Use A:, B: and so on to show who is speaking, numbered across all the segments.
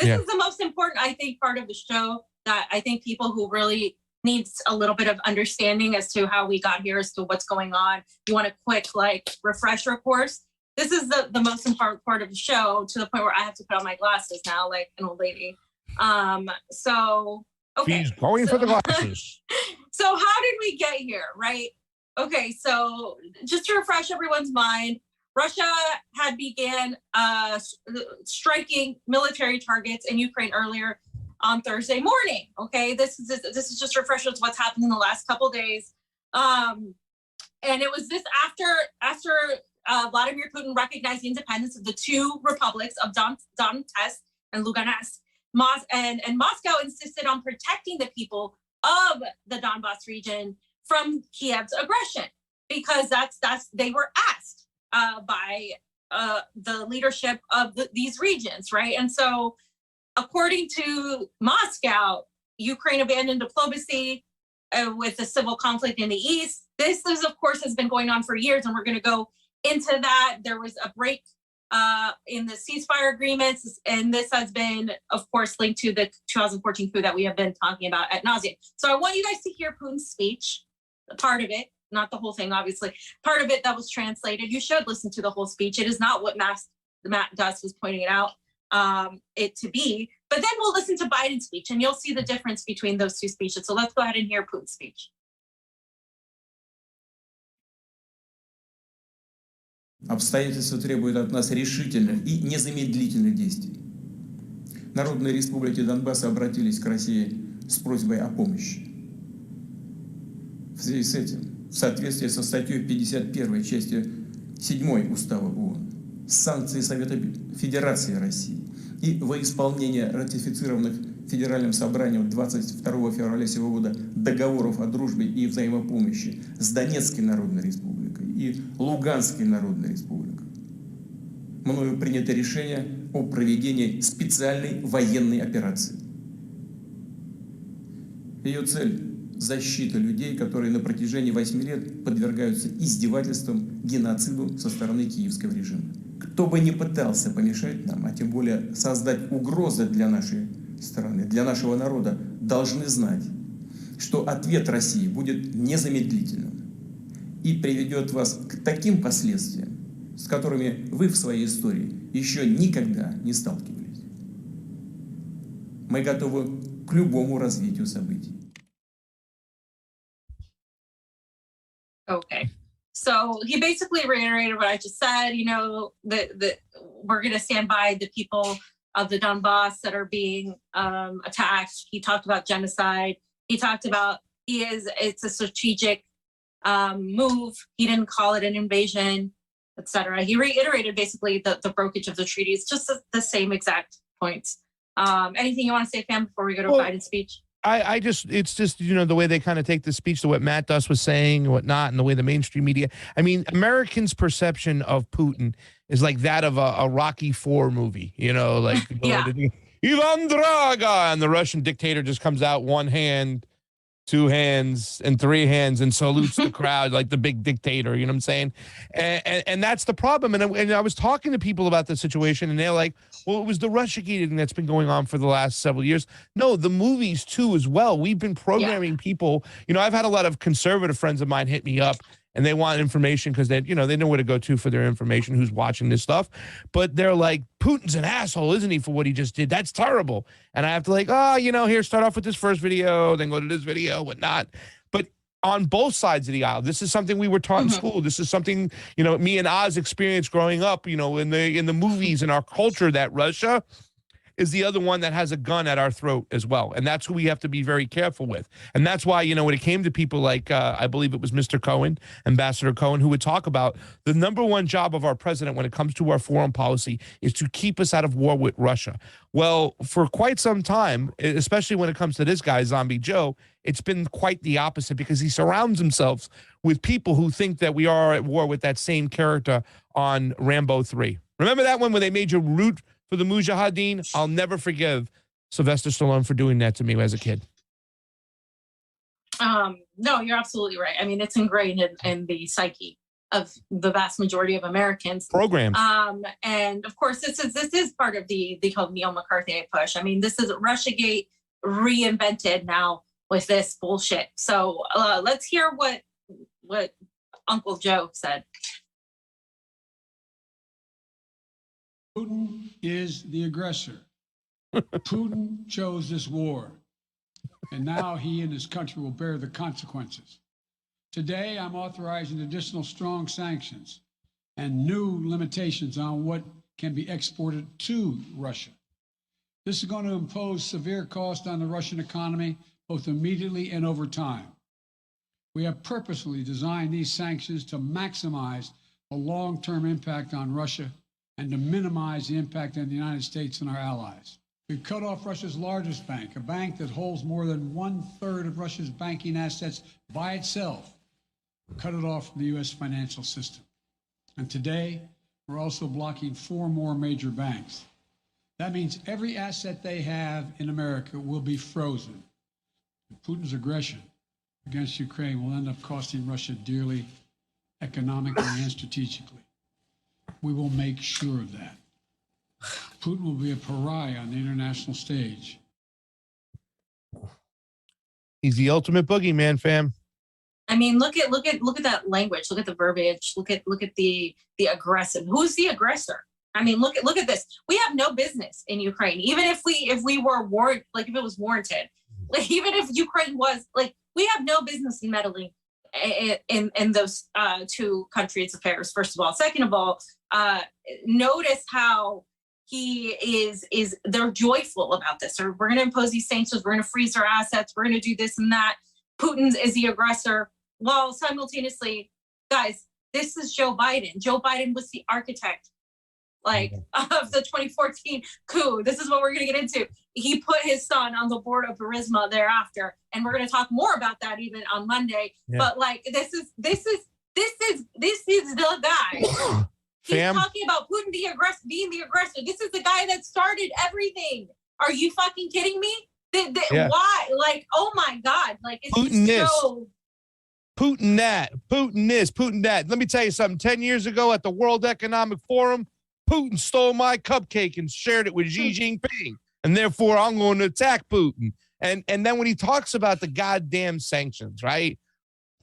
A: This is the most important, I think, part of the show that I think people who really needs a little bit of understanding as to how we got here, as to what's going on. You want a quick, like, refresher course. This is the most important part of the show, to the point where I have to put on my glasses now, like an old lady. So, okay.
B: She's going for the glasses.
A: So how did we get here, right? Okay, so just to refresh everyone's mind, Russia had began striking military targets in Ukraine earlier on Thursday morning. Okay, this is just a refresher of what's happened in the last couple of days, and it was this after Vladimir Putin recognized the independence of the two republics of Donetsk and Lugansk. And Moscow insisted on protecting the people of the Donbass region from Kiev's aggression, because they were asked by the leadership of these regions, right? And so, according to Moscow, Ukraine abandoned diplomacy with the civil conflict in the east. This is, of course, has been going on for years, and we're going to go into that. There was a break in the ceasefire agreements, and this has been, of course, linked to the 2014 coup that we have been talking about ad nauseum. So I want you guys to hear Putin's speech, part of it, not the whole thing, obviously. Part of it that was translated. You should listen to the whole speech. It is not what Matt Duss was pointing it out it to be. But then we'll listen to Biden's speech, and you'll see the difference between those two speeches. So let's go ahead and hear Putin's speech.
C: Обстоятельства требуют от нас решительных и незамедлительных действий. Народные республики Донбасса обратились к России с просьбой о помощи. В связи с этим, в соответствии со статьей 51 частью 7 Устава ООН, санкции Совета Федерации России и во исполнение ратифицированных Федеральным собранием 22 февраля сего года договоров о дружбе и взаимопомощи с Донецкой Народной Республикой и Луганской Народной Республикой, мною принято решение о проведении специальной военной операции. Ее цель – защита людей, которые на протяжении 8 лет подвергаются издевательствам, геноциду со стороны киевского режима. Кто бы ни пытался помешать нам, а тем более создать угрозы для нашей страны, для нашего народа, должны знать, что ответ России будет незамедлительным и приведет вас к таким последствиям, с которыми вы в своей истории еще никогда не сталкивались. Мы готовы к любому развитию событий.
A: Okay. So he basically reiterated what I just said, you know, that we're going to stand by the people of the Donbass that are being attacked. He talked about genocide. He talked about it's a strategic move. He didn't call it an invasion, etc. He reiterated basically the breakage of the treaty. It's just the same exact points. Anything you want to say, Pam, before we go to Biden's speech?
B: It's just, you know, the way they kind of take the speech to what Matt Duss was saying and whatnot, and the way the mainstream media, I mean, Americans' perception of Putin is like that of a Rocky IV movie, you know, like Ivan Draga, and the Russian dictator just comes out one hand, two hands, and three hands and salutes the crowd like the big dictator, you know what I'm saying? And that's the problem. And I was talking to people about the situation, and they're like, well, it was the Russiagate that's been going on for the last several years. No, the movies too as well. We've been programming people. You know, I've had a lot of conservative friends of mine hit me up, and they want information because they know where to go to for their information, who's watching this stuff. But they're like, Putin's an asshole, isn't he, for what he just did? That's terrible. And I have to here, start off with this first video, then go to this video, whatnot. But on both sides of the aisle, this is something we were taught in school. This is something, you know, me and Oz experienced growing up, you know, in the movies, in our culture, that Russia is the other one that has a gun at our throat as well. And that's who we have to be very careful with. And that's why, you know, when it came to people like, I believe it was Mr. Cohen, Ambassador Cohen, who would talk about the number one job of our president when it comes to our foreign policy is to keep us out of war with Russia. Well, for quite some time, especially when it comes to this guy, Zombie Joe, it's been quite the opposite, because he surrounds himself with people who think that we are at war with that same character on Rambo 3. Remember that one where they made you root for the Mujahideen? I'll never forgive Sylvester Stallone for doing that to me as a kid.
A: No, you're absolutely right. I mean, it's ingrained in the psyche the vast majority of Americans.
B: Programs.
A: And of course, this is part of the called neo-McCarthyite push. I mean, this is Russiagate reinvented now with this bullshit. So let's hear what Uncle Joe said.
D: Putin is the aggressor. Putin chose this war, and now he and his country will bear the consequences. Today, I'm authorizing additional strong sanctions and new limitations on what can be exported to Russia. This is going to impose severe cost on the Russian economy, both immediately and over time. We have purposefully designed these sanctions to maximize the long-term impact on Russia and to minimize the impact on the United States and our allies. We've cut off Russia's largest bank, a bank that holds more than 1/3 of Russia's banking assets by itself. Cut it off from the U.S. financial system. And today, we're also blocking 4 more major banks. That means every asset they have in America will be frozen. Putin's aggression against Ukraine will end up costing Russia dearly, economically and strategically. We will make sure of that. Putin will be a pariah on the international stage.
B: He's the ultimate boogeyman, fam.
A: I mean, look at that language. Look at the verbiage. Look at the aggressive. Who's the aggressor? I mean, look at this. We have no business in Ukraine, even if we were warranted, like if it was warranted, like even if Ukraine was like, we have no business in meddling in those 2 countries' affairs. First of all, second of all, notice how he is. They're joyful about this. Or we're going to impose these sanctions. We're going to freeze our assets. We're going to do this and that. Putin is the aggressor. While simultaneously, guys, this is Joe Biden. Joe Biden was the architect, like, of the 2014 coup. This is what we're going to get into. He put his son on the board of Burisma thereafter, and we're going to talk more about that even on Monday. Yeah. But like, this is the guy. He's talking about Putin being the aggressor. This is the guy that started everything. Are you fucking kidding me? Yeah. Why? Like, oh my God! Like, it's
B: Putin
A: just so.
B: Putin that, Putin this, Putin that. Let me tell you something. 10 years ago at the World Economic Forum, Putin stole my cupcake and shared it with Xi Jinping, and therefore I'm going to attack Putin. And then when he talks about the goddamn sanctions, right?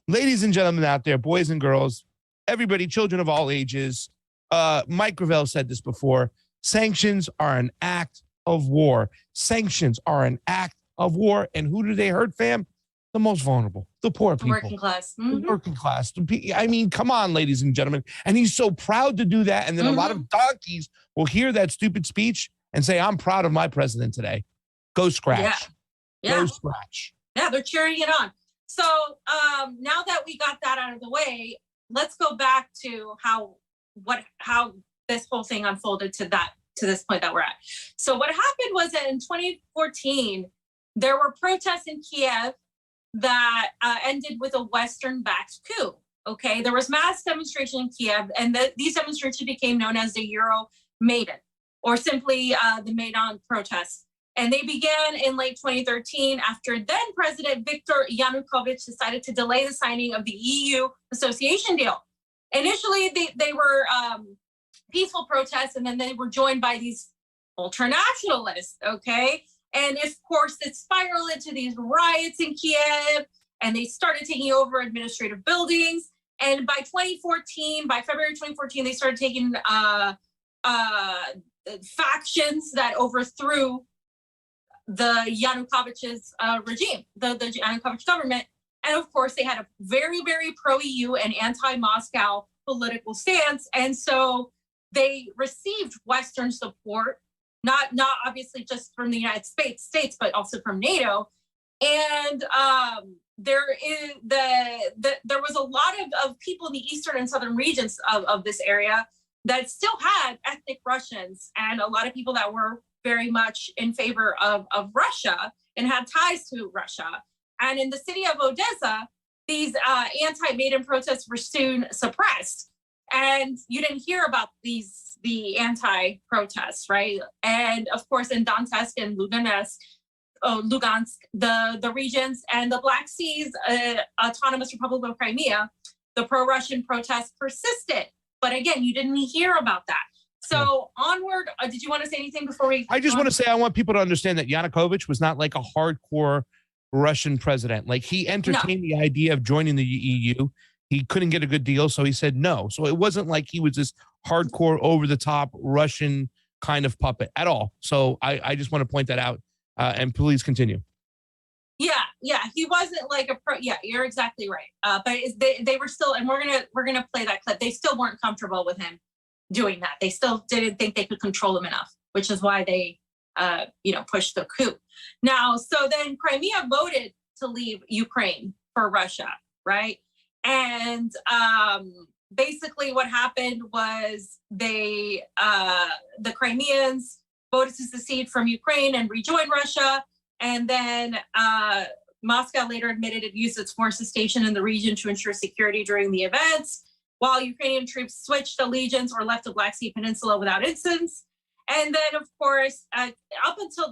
B: Ladies and gentlemen out there, boys and girls, everybody, children of all ages, Mike Gravel said this before, sanctions are an act of war. Sanctions are an act of war. And who do they hurt, fam? The most vulnerable, the poor people.
A: Working class. Mm-hmm.
B: The working class. I mean, come on, ladies and gentlemen. And he's so proud to do that. And then a lot of donkeys will hear that stupid speech and say, I'm proud of my president today. Go scratch.
A: Yeah.
B: Go scratch.
A: Yeah, they're cheering it on. So now that we got that out of the way, let's go back to how this whole thing unfolded to this point that we're at. So what happened was that in 2014, there were protests in Kiev that ended with a Western-backed coup. Okay, there was mass demonstration in Kiev, and these demonstrations became known as the Euro Maidan, or simply the Maidan protests. And they began in late 2013 after then President Viktor Yanukovych decided to delay the signing of the EU association deal. Initially, they were peaceful protests, and then they were joined by these ultranationalists, okay? And of course, it spiraled into these riots in Kiev, and they started taking over administrative buildings. And by February 2014, they started taking factions that overthrew the Yanukovych's regime, the Yanukovych government. And of course, they had a very, very pro-EU and anti-Moscow political stance. And so they received Western support, not obviously just from the United States, but also from NATO. And there was a lot of people in the eastern and southern regions of this area that still had ethnic Russians, and a lot of people that were very much in favor of Russia and had ties to Russia. And in the city of Odessa, these anti-Maidan protests were soon suppressed. And you didn't hear about the anti-protests, right? And of course, in Donetsk and Lugansk, the regions, and the Black Sea's Autonomous Republic of Crimea, the pro-Russian protests persisted. But again, you didn't hear about that. So onward, did you want to say anything before we?
B: I just want to say, I want people to understand that Yanukovych was not like a hardcore Russian president. Like, he entertained the idea of joining the EU. He couldn't get a good deal, so he said no. So it wasn't like he was this hardcore, over-the-top Russian kind of puppet at all. So I just want to point that out, and please continue.
A: Yeah, he wasn't like a pro. Yeah, you're exactly right. But they were still, and we're gonna play that clip. They still weren't comfortable with him doing that. They still didn't think they could control him enough, which is why they, pushed the coup. Now, so then Crimea voted to leave Ukraine for Russia, right? And basically what happened was the Crimeans voted to secede from Ukraine and rejoin Russia. And then Moscow later admitted it used its forces stationed in the region to ensure security during the events, while Ukrainian troops switched allegiance or left the Black Sea Peninsula without incidents. And then, of course, up until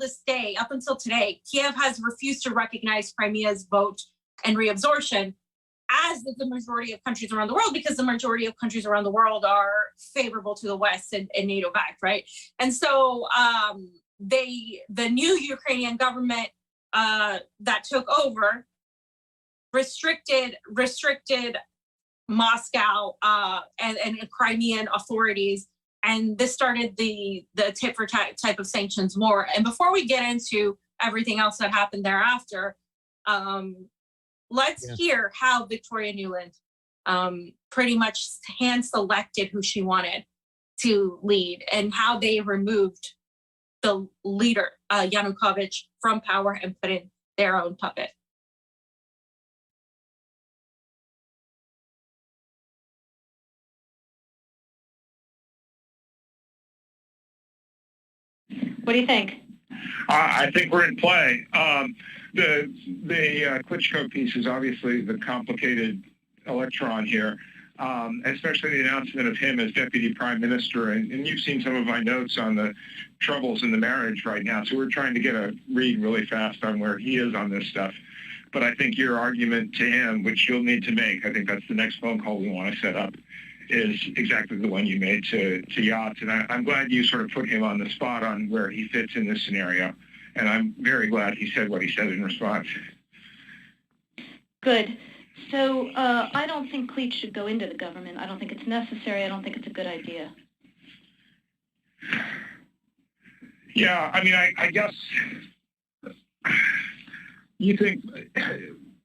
A: today, Kiev has refused to recognize Crimea's vote and reabsorption, as the majority of countries around the world, because the majority of countries around the world are favorable to the West and NATO backed, right? And so the new Ukrainian government that took over restricted Moscow and Crimean authorities, and this started the tit for tat type of sanctions war. And before we get into everything else that happened thereafter, let's hear how Victoria Nuland pretty much hand selected who she wanted to lead, and how they removed the leader, Yanukovych, from power and put in their own puppet.
E: What do you think?
F: I think we're in play. The Klitschko piece is obviously the complicated electron here, especially the announcement of him as deputy prime minister. And you've seen some of my notes on the troubles in the marriage right now. So we're trying to get a read really fast on where he is on this stuff. But I think your argument to him, which you'll need to make, I think that's the next phone call we want to set up, is exactly the one you made to Yachts. And I'm glad you sort of put him on the spot on where he fits in this scenario. And I'm very glad he said what he said in response.
E: Good. So I don't think Klitsch should go into the government. I don't think it's necessary. I don't think it's a good idea.
F: Yeah, I mean, I guess you think,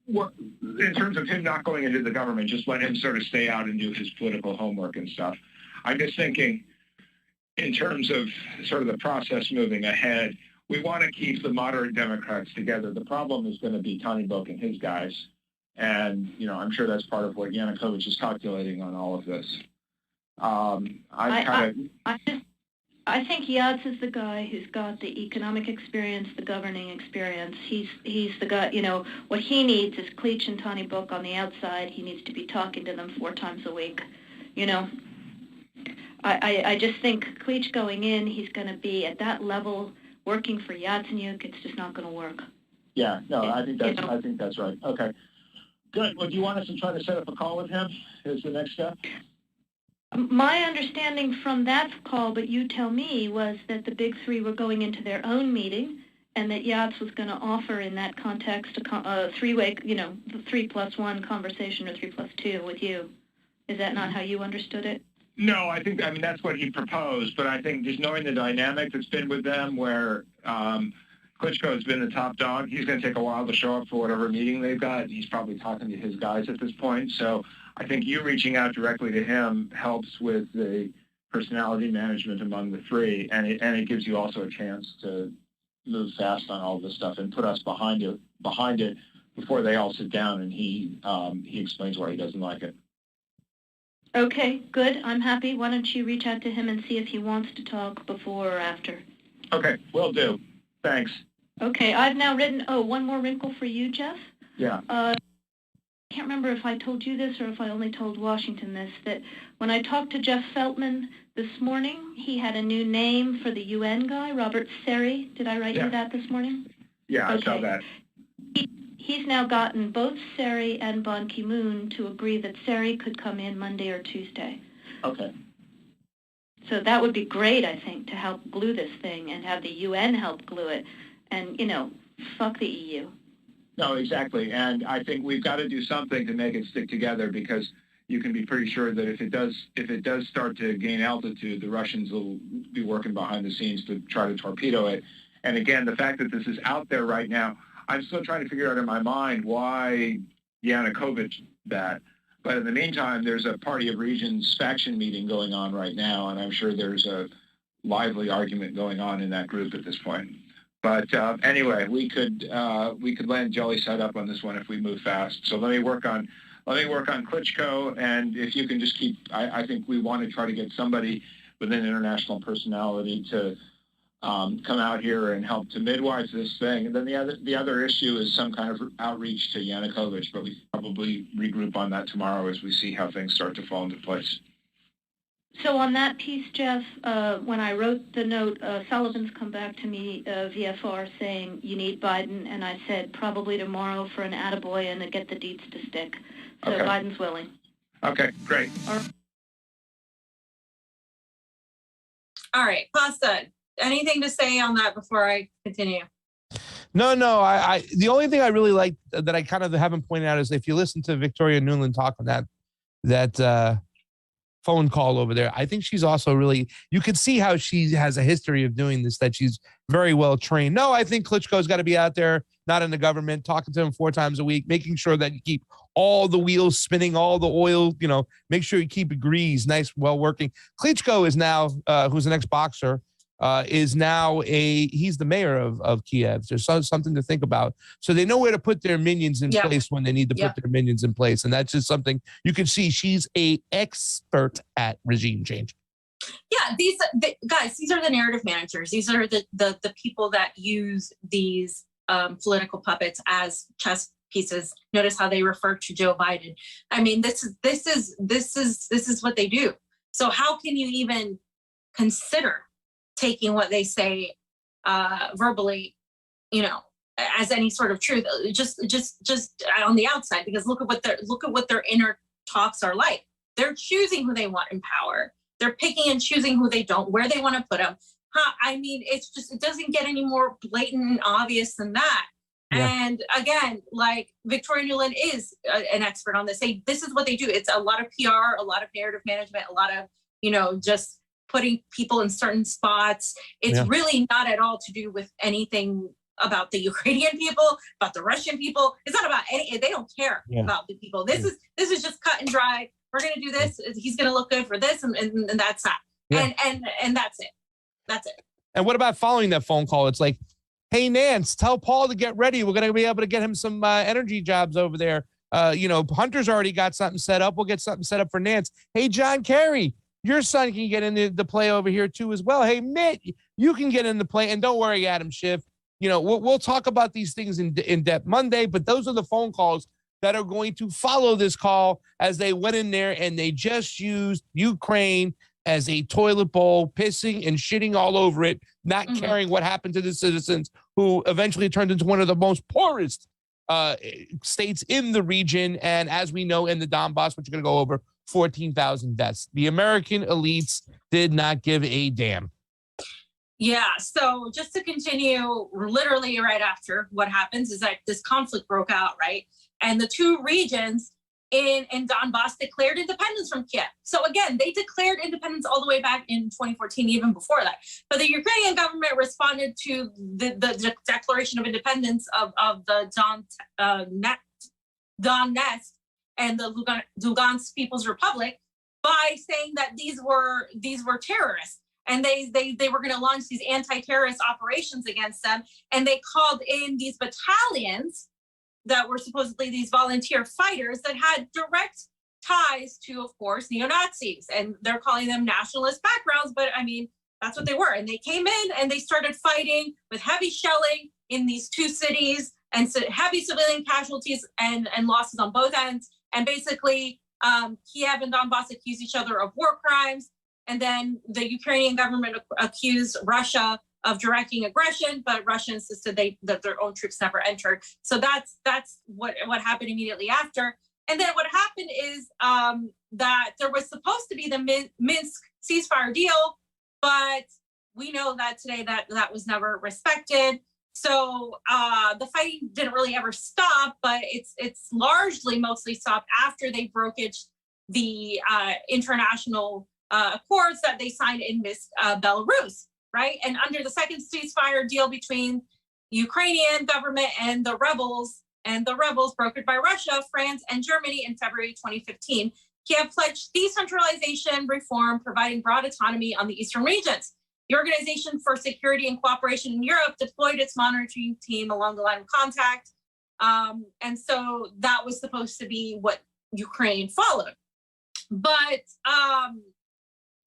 F: in terms of him not going into the government, just let him sort of stay out and do his political homework and stuff. I'm just thinking, in terms of sort of the process moving ahead, we want to keep the moderate Democrats together. The problem is going to be Tony Book and his guys. And, I'm sure that's part of what Yanukovych is calculating on all of this.
E: I think Yats is the guy who's got the economic experience, the governing experience. He's the guy, what he needs is Klitsch and Tony Book on the outside. He needs to be talking to them 4 times a week, I just think Klitsch going in, he's going to be at that level working for Yatsenyuk. It's just not going to work.
F: Yeah, no, I think that's right. Okay. Good. Well, do you want us to try to set up a call with him? Is the next step?
E: My understanding from that call, but you tell me, was that the big three were going into their own meeting, and that Yats was going to offer in that context a three-way, 3+1 conversation or 3+2 with you. Is that not how you understood it?
F: No, I mean, that's what he proposed, but I think just knowing the dynamic that's been with them where Klitschko has been the top dog, he's going to take a while to show up for whatever meeting they've got. He's probably talking to his guys at this point, so I think you reaching out directly to him helps with the personality management among the three, and it gives you also a chance to move fast on all this stuff and put us behind it before they all sit down and he explains why he doesn't like it.
E: Okay, good. I'm happy. Why don't you reach out to him and see if he wants to talk before or after?
F: Okay, will do. Thanks.
E: Okay, I've now written, one more wrinkle for you, Jeff.
F: Yeah.
E: I can't remember if I told you this or if I only told Washington this, that when I talked to Jeff Feltman this morning, he had a new name for the UN guy, Robert Seri. Did I write you that this morning?
F: Yeah,
E: okay.
F: I saw that.
E: he's now gotten both Sari and Ban Ki-moon to agree that Sari could come in Monday or Tuesday.
F: Okay.
E: So that would be great, I think, to help glue this thing and have the UN help glue it. And, fuck the EU.
F: No, exactly. And I think we've got to do something to make it stick together, because you can be pretty sure that if it does start to gain altitude, the Russians will be working behind the scenes to try to torpedo it. And again, the fact that this is out there right now, I'm still trying to figure out in my mind why Yanukovych that. But in the meantime, there's a Party of Regions faction meeting going on right now, and I'm sure there's a lively argument going on in that group at this point. But anyway, we could land jelly side up on this one if we move fast. So let me work on Klitschko, and if you can just keep, I think we want to try to get somebody with an international personality to come out here and help to midwife this thing. And then the other issue is some kind of outreach to Yanukovych, but we probably regroup on that tomorrow as we see how things start to fall into place.
E: So on that piece, Jeff, when I wrote the note, Sullivan's come back to me, VFR, saying you need Biden, and I said probably tomorrow for an attaboy and to get the deets to stick. So okay. Biden's willing.
F: Okay, great.
A: All right, Pasta, anything to say on that before I continue?
B: No. I the only thing I really like that I kind of haven't pointed out is if you listen to Victoria Nuland talk on that phone call over there, I think she's also really, you could see how she has a history of doing this, that she's very well trained. No, I think Klitschko's got to be out there, not in the government, talking to him 4 times a week, making sure that you keep all the wheels spinning, all the oil, make sure you keep it greased, nice, well working. Klitschko is now, who's an ex-boxer, is now he's the mayor of Kiev. There's something to think about. So they know where to put their minions in place when they need to put their minions in place. And that's just something you can see. She's an expert at regime change.
A: Yeah, guys, these are the narrative managers. These are the people that use these political puppets as chess pieces. Notice how they refer to Joe Biden. I mean, this is what they do. So how can you even consider taking what they say verbally, as any sort of truth, just on the outside? Because look at what their inner talks are like. They're choosing who they want in power. They're picking and choosing who they don't, where they want to put them. I mean, it doesn't get any more blatant and obvious than that. Yeah. And again, like Victoria Nuland is an expert on this. This is what they do. It's a lot of PR, a lot of narrative management, a lot of, just putting people in certain spots. It's really not at all to do with anything about the Ukrainian people, about the Russian people. It's not about they don't care about the people. This is just cut and dry. We're going to do this. He's going to look good for this. And that's that. Yeah. And that's it. That's it.
B: And what about following that phone call? It's like, hey, Nance, tell Paul to get ready. We're going to be able to get him some energy jobs over there. Hunter's already got something set up. We'll get something set up for Nance. Hey, John Kerry, your son can get into the play over here too as well. Hey, Mitt, you can get in the play. And don't worry, Adam Schiff. We'll talk about these things in depth Monday, but those are the phone calls that are going to follow this call, as they went in there and they just used Ukraine as a toilet bowl, pissing and shitting all over it, not caring what happened to the citizens, who eventually turned into one of the most poorest states in the region. And as we know, in the Donbass, which you're going to go over, 14,000 deaths. The American elites did not give a damn.
A: Yeah, so just to continue, literally right after what happens is that this conflict broke out, right? And the two regions in Donbass declared independence from Kiev. So again, they declared independence all the way back in 2014, even before that. But the Ukrainian government responded to the declaration of independence of the Donetsk and the Lugansk People's Republic by saying that these were terrorists. And they were going to launch these anti-terrorist operations against them. And they called in these battalions that were supposedly these volunteer fighters that had direct ties to, of course, neo-Nazis. And they're calling them nationalist backgrounds, but I mean, that's what they were. And they came in and they started fighting with heavy shelling in these two cities, and so heavy civilian casualties and losses on both ends. And basically, Kiev and Donbass accused each other of war crimes. And then the Ukrainian government accused Russia of directing aggression, but Russia insisted that their own troops never entered. So that's what happened immediately after. And then what happened is that there was supposed to be the Minsk ceasefire deal, but we know that today that was never respected. So the fighting didn't really ever stop, but it's largely mostly stopped after they brokered the international accords that they signed in Minsk, Belarus. Right. And under the second ceasefire deal between Ukrainian government and the rebels brokered by Russia, France, and Germany in February 2015, Kiev pledged decentralization, reform, providing broad autonomy on the eastern regions. The Organization for Security and Cooperation in Europe deployed its monitoring team along the line of contact. And so that was supposed to be what Ukraine followed. But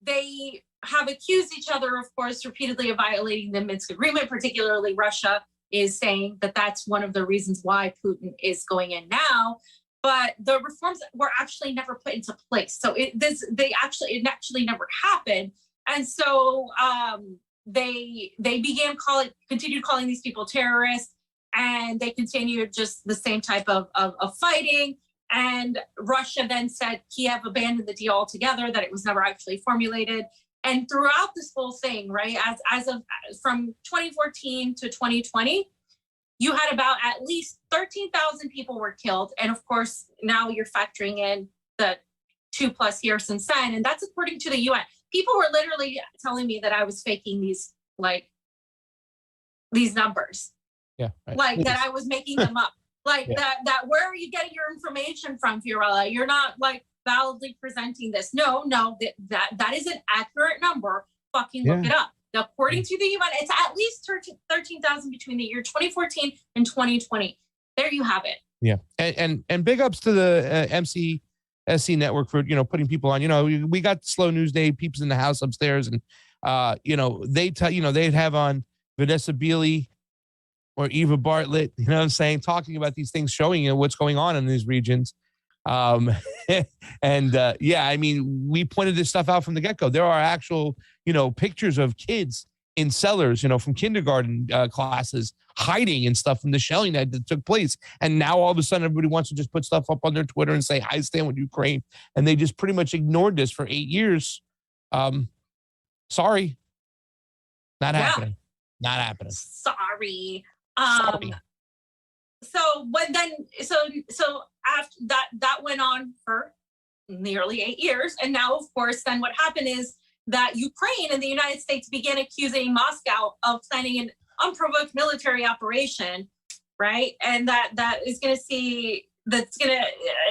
A: they have accused each other, of course, repeatedly of violating the Minsk agreement. Particularly Russia is saying that that's one of the reasons why Putin is going in now. But the reforms were actually never put into place. So it actually never happened. And so they continued calling these people terrorists, and they continued just the same type of from And Russia then said Kiev abandoned the deal altogether, that it was never actually formulated. And throughout this whole thing, right, as of from 2014 to 2020, you had about at least 13,000 people were killed. And of course, now you're factoring in the 2+ years since then. And that's according to the UN. People were literally telling me that I was faking these numbers.
B: Yeah. Right.
A: Like that I was making them up. Like that where are you getting your information from, Fiorella? You're not validly presenting this. No, that is an accurate number. Fucking look it up. According to the UN, it's at least 13,000 between the year 2014 and 2020. There you have it.
B: Yeah, and big ups to the MCSC network for putting people on. We got Slow News Day, peeps in the house upstairs, and they'd have on Vanessa Beeley or Eva Bartlett, what I'm saying, talking about these things, showing what's going on in these regions. I mean, we pointed this stuff out from the get-go. There are actual, pictures of kids in cellars, from kindergarten classes hiding and stuff from the shelling that took place. And now all of a sudden, everybody wants to just put stuff up on their Twitter and say, I stand with Ukraine. And they just pretty much ignored this for 8 years. Sorry. Not happening. Not happening.
A: Sorry.
B: Sorry.
A: So after that went on for nearly 8 years. And now, of course, then what happened is that Ukraine and the United States began accusing Moscow of planning an unprovoked military operation, right? And that's going to,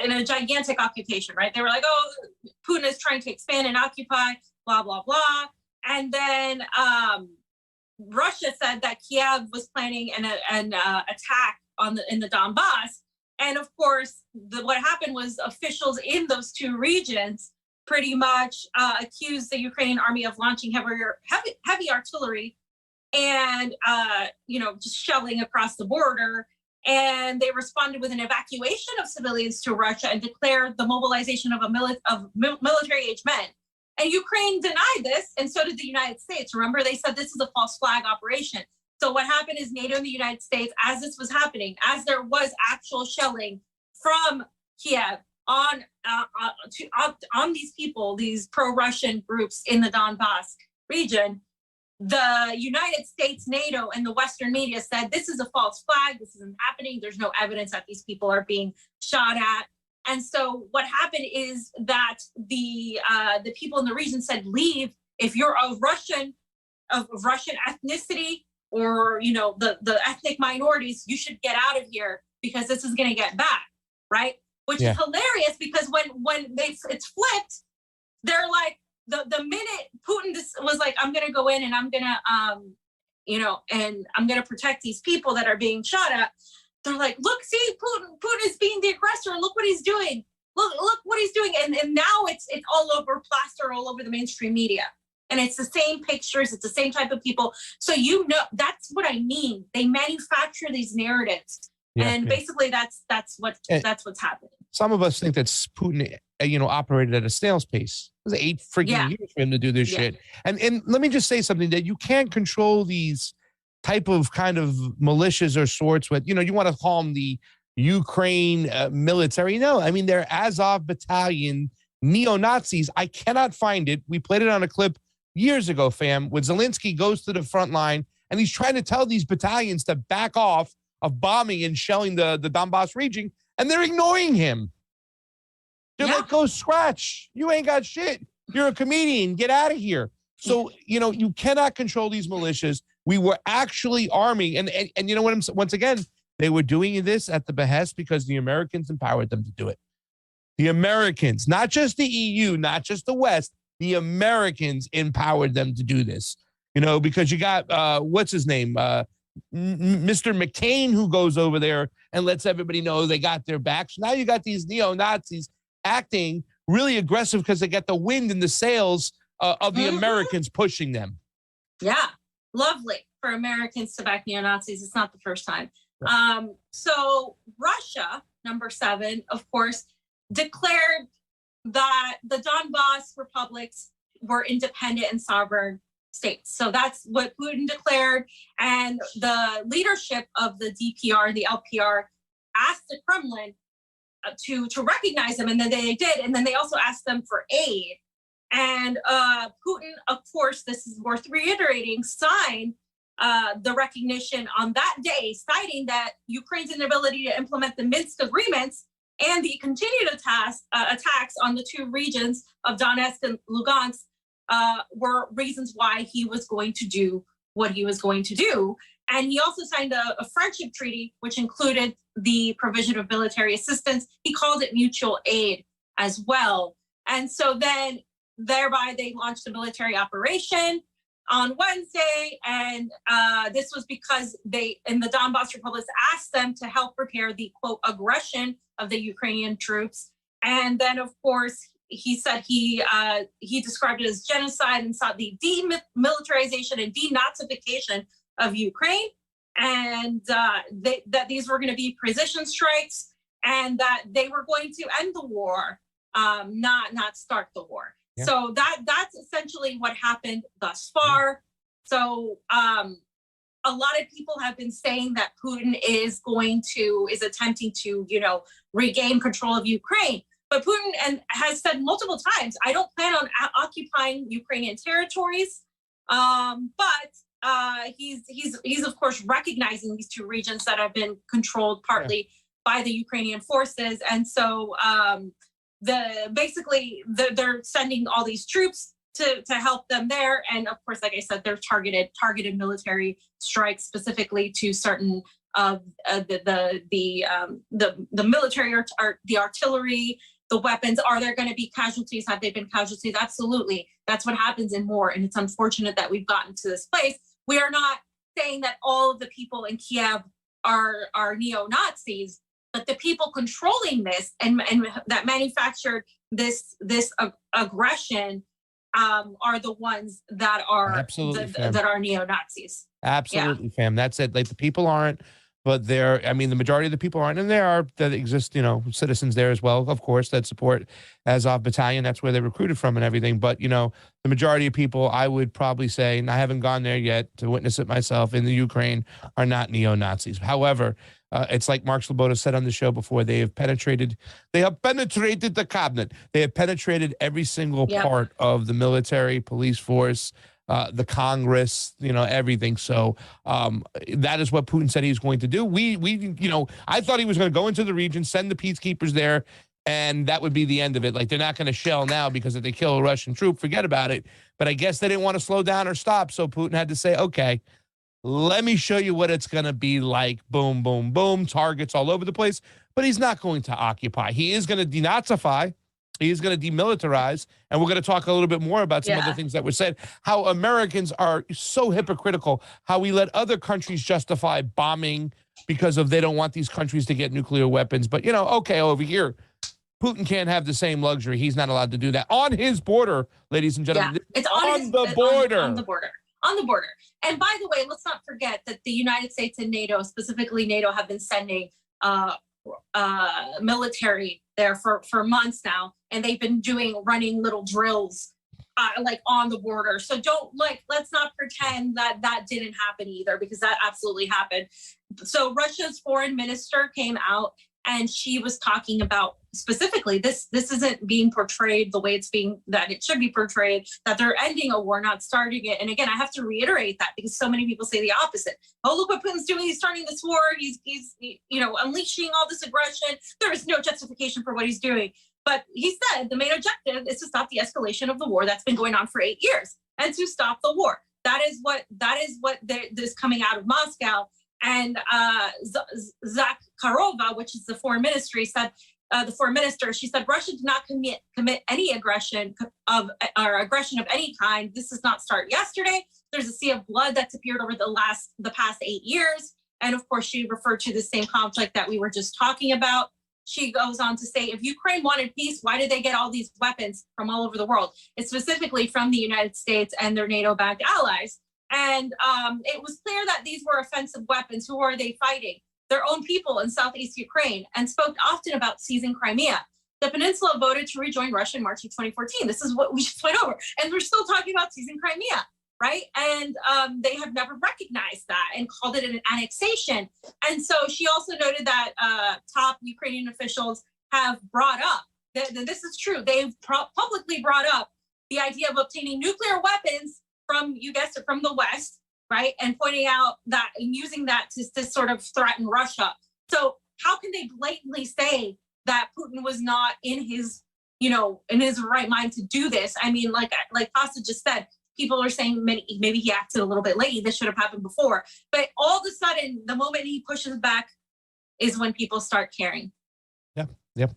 A: in a gigantic occupation, right? They were like, oh, Putin is trying to expand and occupy, blah, blah, blah. And then Russia said that Kiev was planning an attack in the Donbass. And of course, what happened was officials in those two regions pretty much accused the Ukrainian army of launching heavy artillery and just shelling across the border. And they responded with an evacuation of civilians to Russia and declared the mobilization of military-age men. And Ukraine denied this, and so did the United States. Remember, they said this is a false flag operation. So what happened is NATO and the United States, as this was happening, as there was actual shelling from Kiev on these people, these pro-Russian groups in the Donbass region, the United States, NATO, and the Western media said this is a false flag. This isn't happening. There's no evidence that these people are being shot at. And so what happened is that the people in the region said, leave. If you're of Russian ethnicity, or the ethnic minorities, you should get out of here because this is going to get bad, right? Which is hilarious because when it's flipped, they're like the minute Putin was like, I'm going to go in and I'm going to and I'm going to protect these people that are being shot at. They're like, look, see, Putin is being the aggressor. Look what he's doing. Look what he's doing. And now it's all over, plastered all over the mainstream media. And it's the same pictures. It's the same type of people. So, that's what I mean. They manufacture these narratives. Basically that's what's happening.
B: some of us think that Putin, operated at a snail's pace. It was 8 freaking years for him to do this shit. And let me just say something, that you can't control these type of kind of militias or sorts with, you want to call them the Ukraine military. No, I mean, they're Azov battalion neo-Nazis. I cannot find it. We played it on a clip years ago, fam, when Zelensky goes to the front line and he's trying to tell these battalions to back off of bombing and shelling the Donbass region, and they're ignoring him. They're like, go scratch. You ain't got shit. You're a comedian. Get out of here. So, you cannot control these militias. We were actually arming, and you know what, once again, they were doing this at the behest because the Americans empowered them to do it. The Americans, not just the EU, not just the West, the Americans empowered them to do this. Because you got, what's his name? Mr. McCain, who goes over there and lets everybody know they got their backs. Now you got these neo-Nazis acting really aggressive because they got the wind in the sails of the Americans pushing them.
A: Yeah, lovely for Americans to back neo-Nazis. It's not the first time. So Russia, number 7, of course, declared that the Donbass republics were independent and sovereign states. So that's what Putin declared. And the leadership of the DPR, the LPR, asked the Kremlin to recognize them, and then they did. And then they also asked them for aid. And Putin, of course, this is worth reiterating, signed the recognition on that day, citing that Ukraine's inability to implement the Minsk agreements and the continued attacks on the 2 regions of Donetsk and Lugansk were reasons why he was going to do what he was going to do. And he also signed a friendship treaty, which included the provision of military assistance. He called it mutual aid as well. And so then thereby they launched a military operation on Wednesday. And this was because they, in the Donbass republics, asked them to help repair the, quote, aggression of the Ukrainian troops. And then, of course, he said he described it as genocide and sought the demilitarization and denazification of Ukraine, and that these were going to be precision strikes, and that they were going to end the war, not start the war. Yeah. So that's essentially what happened thus far. So a lot of people have been saying that Putin is attempting to, regain control of Ukraine. But Putin has said multiple times, I don't plan on occupying Ukrainian territories. But he's of course recognizing these 2 regions that have been controlled partly by the Ukrainian forces, and so they're sending all these troops to help them there. And of course, like I said, they're targeted military strikes specifically to certain of the military or the artillery. The weapons, are there going to be casualties? Have they been casualties? Absolutely. That's what happens in war. And it's unfortunate that we've gotten to this place. We are not saying that all of the people in Kiev are neo-Nazis, but the people controlling this and that manufactured this aggression are the ones that are that are neo-Nazis.
B: Absolutely, fam. That's it. Like, the people aren't. But the majority of the people aren't, and that exist, citizens there as well, of course, that support Azov battalion. That's where they're recruited from and everything. But, the majority of people, I would probably say, and I haven't gone there yet to witness it myself, in the Ukraine, are not neo-Nazis. However, it's like Mark Sloboda said on the show before, they have penetrated the cabinet. They have penetrated every single part of the military, police force, the Congress, everything. So that is what Putin said he was going to do. I thought he was going to go into the region, send the peacekeepers there, and that would be the end of it. Like, they're not going to shell now because if they kill a Russian troop, forget about it. But I guess they didn't want to slow down or stop. So Putin had to say, okay, let me show you what it's going to be like. Boom, boom, boom. Targets all over the place. But he's not going to occupy. He is going to denazify. He's going to demilitarize, and we're going to talk a little bit more about some other things that were said, how Americans are so hypocritical, how we let other countries justify bombing because they don't want these countries to get nuclear weapons. But, okay, over here, Putin can't have the same luxury. He's not allowed to do that. On his border, ladies and gentlemen.
A: Yeah, it's on the border. On the border. And by the way, let's not forget that the United States and NATO, specifically NATO, have been sending military there for months now, and they've been running little drills like on the border. So let's not pretend that didn't happen either, because that absolutely happened. So Russia's foreign minister came out and she was talking about specifically this isn't being portrayed the way that it should be portrayed, that they're ending a war, not starting it. And again, I have to reiterate that because so many people say the opposite. Oh, look what Putin's doing. He's starting this war. He's unleashing all this aggression. There is no justification for what he's doing. But he said the main objective is to stop the escalation of the war that's been going on for 8 years and to stop the war. That is what is coming out of Moscow. And Zakharova, which is the foreign ministry, said she said Russia did not commit any aggression of any kind. This does not start yesterday. There's a sea of blood that's appeared over the past 8 years. And of course, she referred to the same conflict that we were just talking about. She goes on to say, if Ukraine wanted peace, why did they get all these weapons from all over the world? It's specifically from the United States and their NATO-backed allies. And it was clear that these were offensive weapons. Who are they fighting? Their own people in southeast Ukraine, and spoke often about seizing Crimea. The peninsula voted to rejoin Russia in March of 2014. This is what we just went over. And we're still talking about seizing Crimea, right? And they have never recognized that and called it an annexation. And so she also noted that top Ukrainian officials have brought up, this is true, they've publicly brought up the idea of obtaining nuclear weapons from, you guessed it, from the West, right? And pointing out that and using that to sort of threaten Russia. So how can they blatantly say that Putin was not in his right mind to do this? I mean, like Pasta just said, people are saying maybe he acted a little bit late. This should have happened before. But all of a sudden, the moment he pushes back is when people start caring.
B: Yep.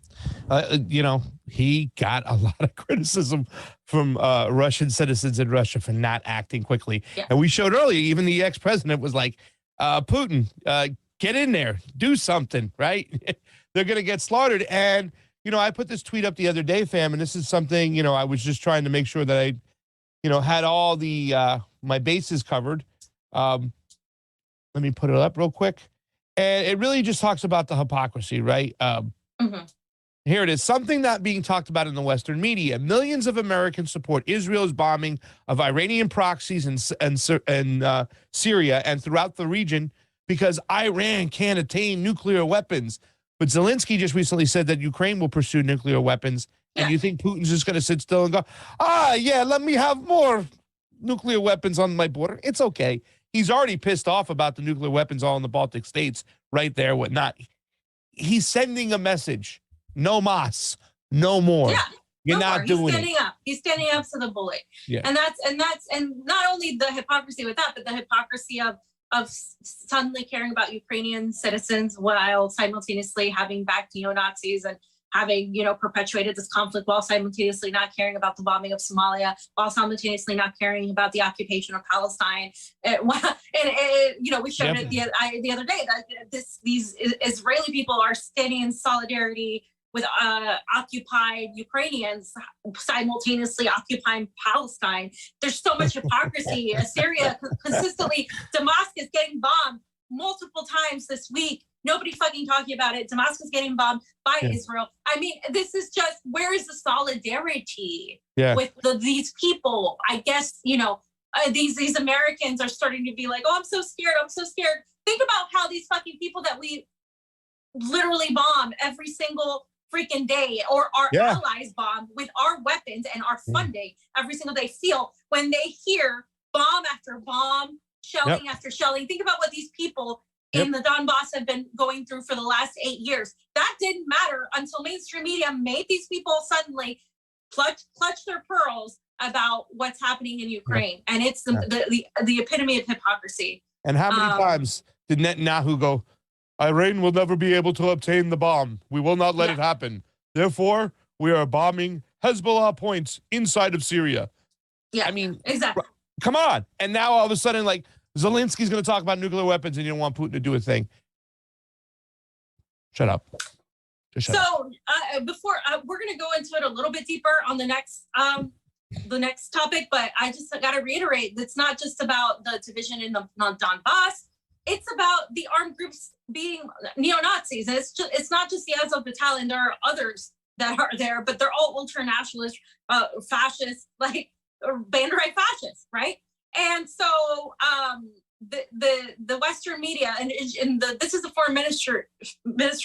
B: He got a lot of criticism from Russian citizens in Russia for not acting quickly. Yeah. And we showed earlier, even the ex-president was like, Putin, get in there, do something, right? They're going to get slaughtered. And, I put this tweet up the other day, fam, and this is something, I was just trying to make sure that I, had all the my bases covered. Let me put it up real quick. And it really just talks about the hypocrisy, right? Here it is. Something not being talked about in the Western media. Millions of Americans support Israel's bombing of Iranian proxies in Syria and throughout the region because Iran can't attain nuclear weapons. But Zelensky just recently said that Ukraine will pursue nuclear weapons. And you think Putin's just going to sit still and go, let me have more nuclear weapons on my border? It's okay. He's already pissed off about the nuclear weapons all in the Baltic states right there, whatnot. He's sending a message. No mas, no more. Yeah, you're not doing it.
A: He's standing up to the bullet. Yeah. And not only the hypocrisy with that, but the hypocrisy of suddenly caring about Ukrainian citizens while simultaneously having backed neo-Nazis and having, perpetuated this conflict while simultaneously not caring about the bombing of Somalia, while simultaneously not caring about the occupation of Palestine. We showed it the other day that these Israeli people are standing in solidarity with occupied Ukrainians simultaneously occupying Palestine. There's so much hypocrisy. Syria consistently, Damascus getting bombed multiple times this week. Nobody fucking talking about it. Damascus getting bombed by Israel. I mean, this is just, where is the solidarity with these people? I guess, these Americans are starting to be like, oh, I'm so scared. I'm so scared. Think about how these fucking people that we literally bomb every single freaking day, or our allies bomb with our weapons and our funding every single day, feel when they hear bomb after bomb, shelling after shelling. Think about what these people in the Donbass have been going through for the last 8 years. That didn't matter until mainstream media made these people suddenly clutch their pearls about what's happening in Ukraine. And it's the epitome of hypocrisy.
B: And how many times did Netanyahu go, Iran will never be able to obtain the bomb. We will not let it happen. Therefore, we are bombing Hezbollah points inside of Syria.
A: Yeah,
B: I mean,
A: exactly.
B: Come on. And now all of a sudden, like, Zelensky's going to talk about nuclear weapons and you don't want Putin to do a thing. Shut up. Just shut up.
A: Before we're going to go into it a little bit deeper on the next topic, but I just got to reiterate, it's not just about the division in the Donbass. it's about the armed groups being neo-Nazis. And it's not just the Azov Battalion. There are others that are there, but they're all ultra-nationalist, fascist, like band right fascists, right? And so the Western media, this is the foreign minister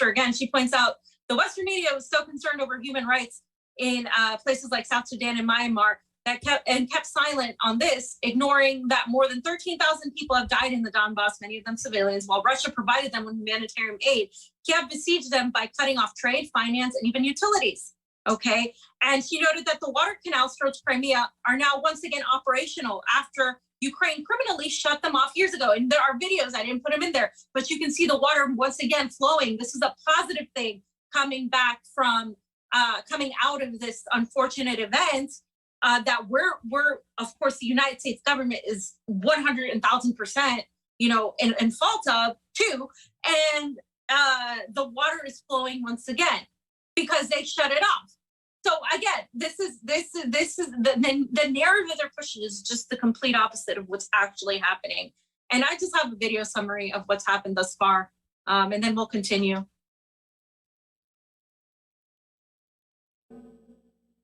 A: again, she points out the Western media was so concerned over human rights in places like South Sudan and Myanmar that kept silent on this, ignoring that more than 13,000 people have died in the Donbass, many of them civilians, while Russia provided them with humanitarian aid. Kiev besieged them by cutting off trade, finance, and even utilities. Okay, and she noted that the water canals towards Crimea are now once again operational after Ukraine criminally shut them off years ago. And there are videos, I didn't put them in there, but you can see the water once again flowing. This is a positive thing coming back from coming out of this unfortunate event that we're of course the United States government is 100,000% in fault of too, and the water is flowing once again because they shut it off. So again, this is the narrative that they're pushing is just the complete opposite of what's actually happening. And I just have a video summary of what's happened thus far, and then we'll continue.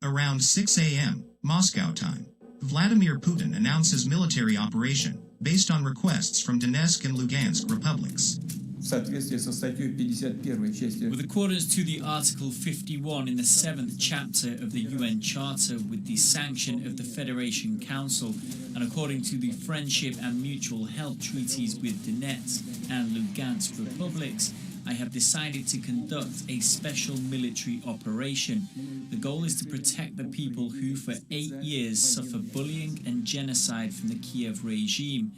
G: Around 6 a.m. Moscow time, Vladimir Putin announces military operation based on requests from Donetsk and Lugansk republics.
H: With accordance to the Article 51 in the 7th chapter of the UN Charter with the sanction of the Federation Council, and according to the Friendship and Mutual Help treaties with Donetsk and Lugansk republics, I have decided to conduct a special military operation. The goal is to protect the people who for 8 years suffer bullying and genocide from the Kiev regime.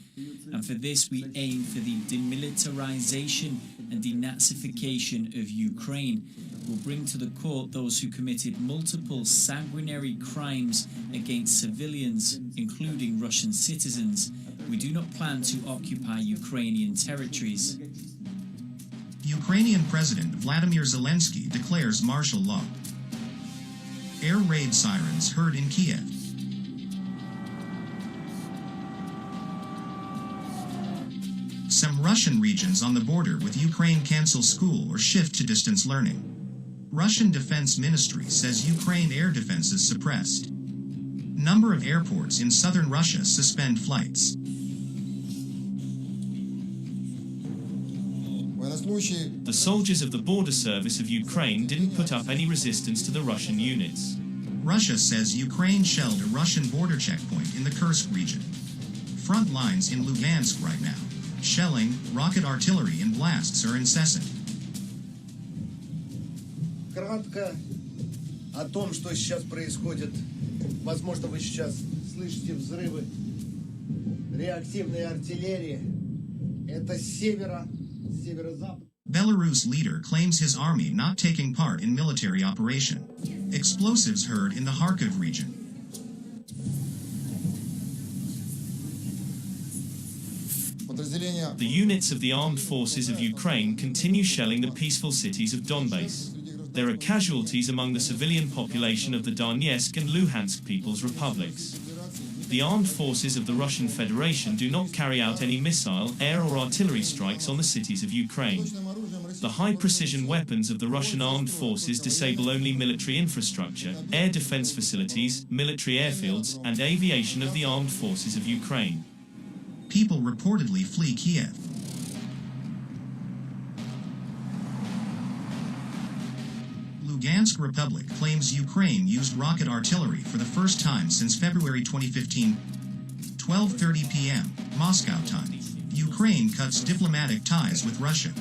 H: And for this we aim for the demilitarization and denazification of Ukraine. We'll bring to the court those who committed multiple sanguinary crimes against civilians, including Russian citizens. We do not plan to occupy Ukrainian territories.
G: Ukrainian President Vladimir Zelensky declares martial law. Air raid sirens heard in Kiev. Some Russian regions on the border with Ukraine cancel school or shift to distance learning. Russian Defense Ministry says Ukraine air defenses suppressed. Number of airports in southern Russia suspend flights.
I: The soldiers of the border service of Ukraine didn't put up any resistance to the Russian units.
G: Russia says Ukraine shelled a Russian border checkpoint in the Kursk region. Front lines in Lugansk right now. Shelling, rocket artillery and blasts are incessant.
J: Кратко о том, что сейчас происходит. Возможно, вы сейчас слышите взрывы реактивной артиллерии. Это с севера, северо-запад.
G: Belarus leader claims his army not taking part in military operation. Explosives heard in the Kharkiv region.
I: The units of the armed forces of Ukraine continue shelling the peaceful cities of Donbass. There are casualties among the civilian population of the Donetsk and Luhansk People's Republics. The armed forces of the Russian Federation do not carry out any missile, air or artillery strikes on the cities of Ukraine. The high-precision weapons of the Russian armed forces disable only military infrastructure, air defense facilities, military airfields, and aviation of the armed forces of Ukraine.
G: People reportedly flee Kiev. Lugansk Republic claims Ukraine used rocket artillery for the first time since February 2015. 12:30 p.m. Moscow time. Ukraine cuts diplomatic ties with Russia.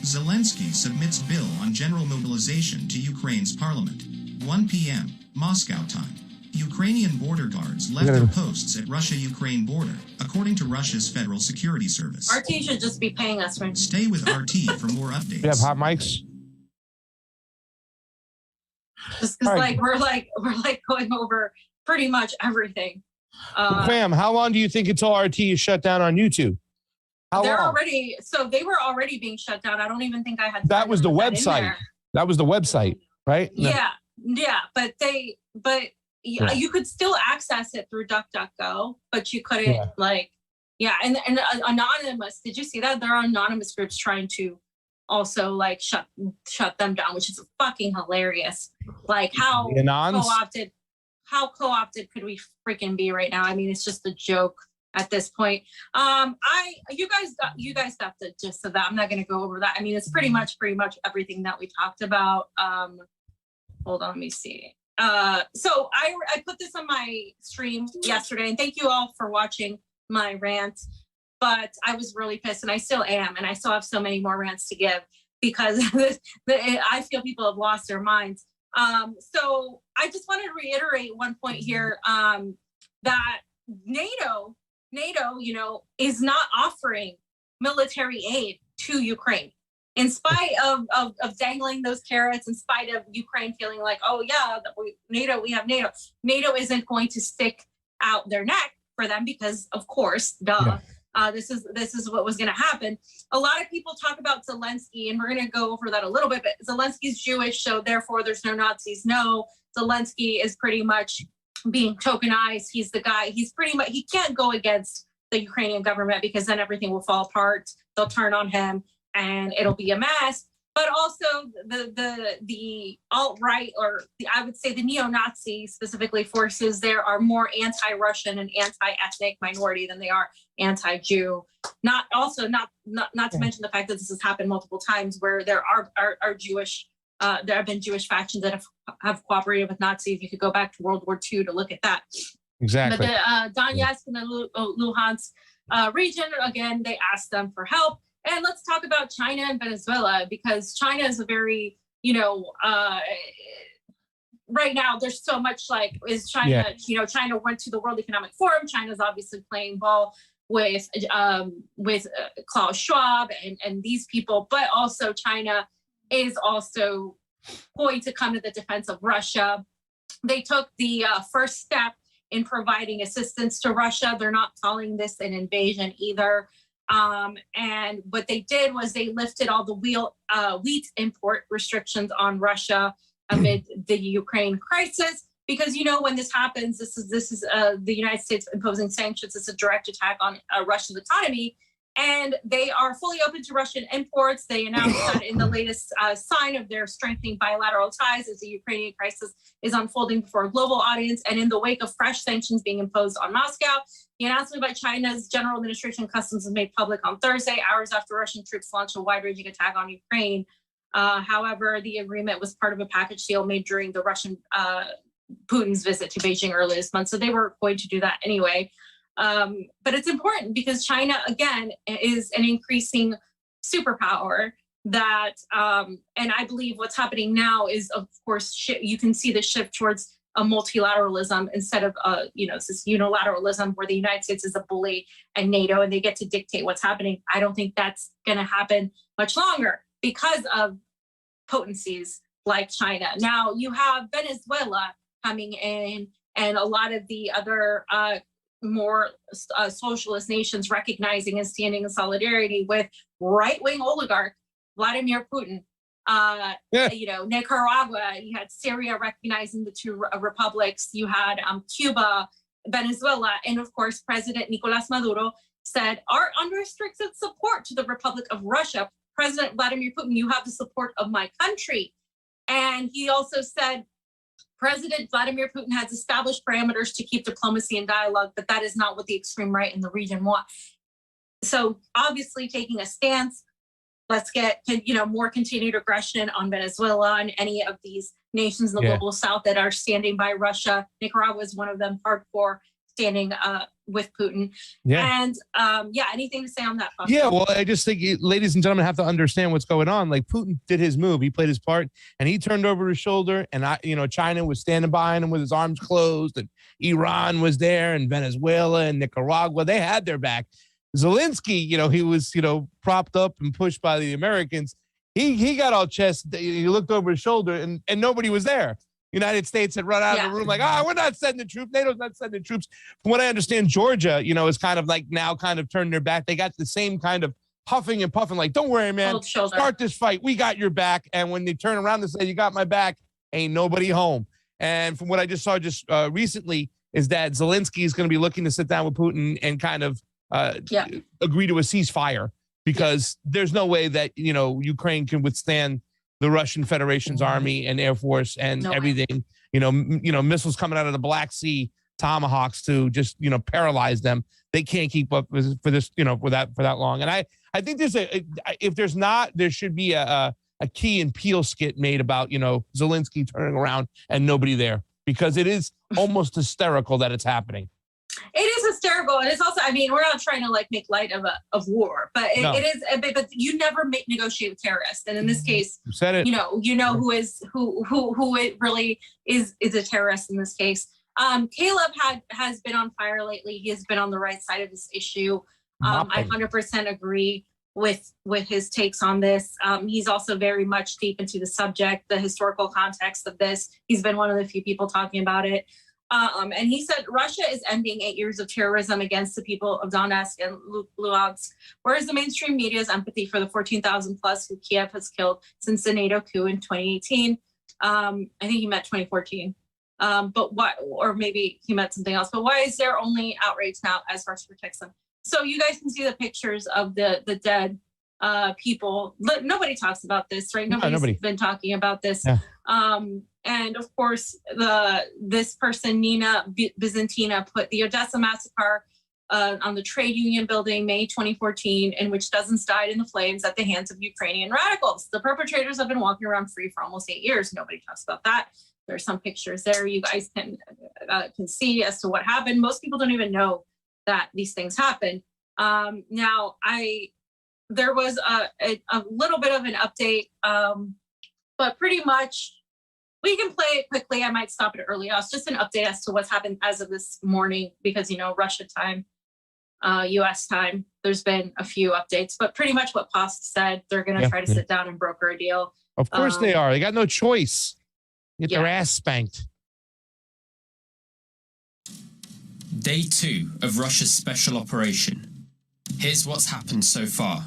G: Zelensky submits bill on general mobilization to Ukraine's parliament. 1 p.m. Moscow time. Ukrainian border guards left their posts at Russia-Ukraine border, according to Russia's Federal Security Service.
A: RT should just be paying us right.
G: Stay with RT for more updates.
B: We have hot mics.
A: Just because we're going over pretty much everything.
B: Fam, how long do you think until RT is shut down on YouTube? How long?
A: They were already being shut down. I don't even think I had.
B: That was the website. That was the website, right?
A: Yeah, but you could still access it through DuckDuckGo, but you couldn't Yeah, and anonymous. Did you see that? There are anonymous groups trying to also like shut them down, which is fucking hilarious. Like how co-opted could we freaking be right now? I mean, it's just a joke at this point. You guys got the gist of that. I'm not going to go over that. I mean, it's pretty much everything that we talked about. Hold on, let me see. So I put this on my stream yesterday, and thank you all for watching my rant. But I was really pissed, and I still am, and I still have so many more rants to give because I feel people have lost their minds. So I just wanted to reiterate one point here, that NATO, you know, is not offering military aid to Ukraine. In spite of dangling those carrots, in spite of Ukraine feeling like, oh yeah, we have NATO. NATO isn't going to stick out their neck for them because, of course, duh. Yeah. This is what was going to happen. A lot of people talk about Zelensky, and we're going to go over that a little bit, but Zelensky's Jewish, so therefore there's no Nazis. No, Zelensky is pretty much being tokenized. He's the guy, he can't go against the Ukrainian government because then everything will fall apart. They'll turn on him and it'll be a mess. But also the alt-right, or I would say the neo-Nazi specifically forces there are more anti-Russian and anti-ethnic minority than they are anti-Jew. Not to mention the fact that this has happened multiple times where there are Jewish, there have been Jewish factions that have cooperated with Nazis. You could go back to World War II to look at that.
B: Exactly.
A: But the Donetsk and the Luhansk region, again, they asked them for help. And let's talk about China and Venezuela, because China is a very, right now there's so much like, is China, China went to the World Economic Forum. China's obviously playing ball with Klaus Schwab and these people, but also China is also going to come to the defense of Russia. They took the first step in providing assistance to Russia. They're not calling this an invasion either. And what they did was they lifted all the wheat import restrictions on Russia amid the Ukraine crisis, because when this happens, this is the United States imposing sanctions. It's a direct attack on Russia's economy, and they are fully open to Russian imports. They announced that in the latest sign of their strengthening bilateral ties as the Ukrainian crisis is unfolding before a global audience, and in the wake of fresh sanctions being imposed on Moscow. The announcement by China's General Administration of Customs was made public on Thursday, hours after Russian troops launched a wide-ranging attack on Ukraine. However, the agreement was part of a package deal made during the Russian Putin's visit to Beijing earlier this month. So they were going to do that anyway. But it's important because China, again, is an increasing superpower that, and I believe what's happening now is, of course, you can see the shift towards a multilateralism instead of this unilateralism where the United States is a bully and NATO and they get to dictate what's happening. I don't think that's going to happen much longer because of potencies like China. Now you have Venezuela coming in, and a lot of the other more socialist nations recognizing and standing in solidarity with right-wing oligarch Vladimir Putin. Nicaragua, you had Syria recognizing the two republics, you had Cuba, Venezuela, and of course, President Nicolas Maduro said, our unrestricted support to the Republic of Russia. President Vladimir Putin, you have the support of my country. And he also said, President Vladimir Putin has established parameters to keep diplomacy and dialogue, but that is not what the extreme right in the region want. So obviously taking a stance. Let's get, more continued aggression on Venezuela and any of these nations in the global south that are standing by Russia. Nicaragua is one of them, hardcore, standing with Putin. Yeah. And anything to say on that?
B: Yeah, well, I just think, ladies and gentlemen, have to understand what's going on. Like, Putin did his move. He played his part, and he turned over his shoulder, and China was standing behind him with his arms closed, and Iran was there, and Venezuela and Nicaragua. They had their back. Zelensky, he was, propped up and pushed by the Americans. He got all chest. He looked over his shoulder and nobody was there. United States had run out of the room like, we're not sending troops. NATO's not sending troops. From what I understand, Georgia, is kind of like now kind of turned their back. They got the same kind of huffing and puffing, like, don't worry, man, start this fight. We got your back. And when they turn around and say, you got my back, ain't nobody home. And from what I just saw recently is that Zelensky is going to be looking to sit down with Putin and kind of agree to a ceasefire, because there's no way that, Ukraine can withstand the Russian Federation's army and air force and everything, missiles coming out of the Black Sea, Tomahawks to just, paralyze them. They can't keep up for this, for that long. And I think there should be a Key and Peele skit made about, Zelensky turning around and nobody there, because it is almost hysterical that it's happening.
A: It is hysterical, and it's also, we're not trying to make light of war, but it is. But you never negotiate with terrorists, and in this case,
B: you said it.
A: Who it really is a terrorist in this case. Caleb has been on fire lately. He has been on the right side of this issue. I 100% agree with his takes on this. He's also very much deep into the subject, the historical context of this. He's been one of the few people talking about it. And he said Russia is ending 8 years of terrorism against the people of Donetsk and Luhansk, whereas the mainstream media's empathy for the 14,000 plus who Kiev has killed since the NATO coup in 2018. I think he meant 2014. But why, or maybe he meant something else. But why is there only outrage now as Russia protects them? So you guys can see the pictures of the dead people. Nobody talks about this, right? Nobody's been talking about this.
B: Yeah.
A: And of course, this person, Nina Byzantina, put the Odessa Massacre on the trade union building, May 2014, in which dozens died in the flames at the hands of Ukrainian radicals. The perpetrators have been walking around free for almost 8 years. Nobody talks about that. There's some pictures there you guys can see as to what happened. Most people don't even know that these things happen. Now, there was a little bit of an update, but pretty much we can play it quickly. I might stop it early. It's just an update as to what's happened as of this morning, because, Russia time, US time, there's been a few updates, but pretty much what Post said, they're going to try to sit down and broker a deal.
B: Of course they are. They got no choice. Get their ass spanked.
K: Day 2 of Russia's special operation. Here's what's happened so far.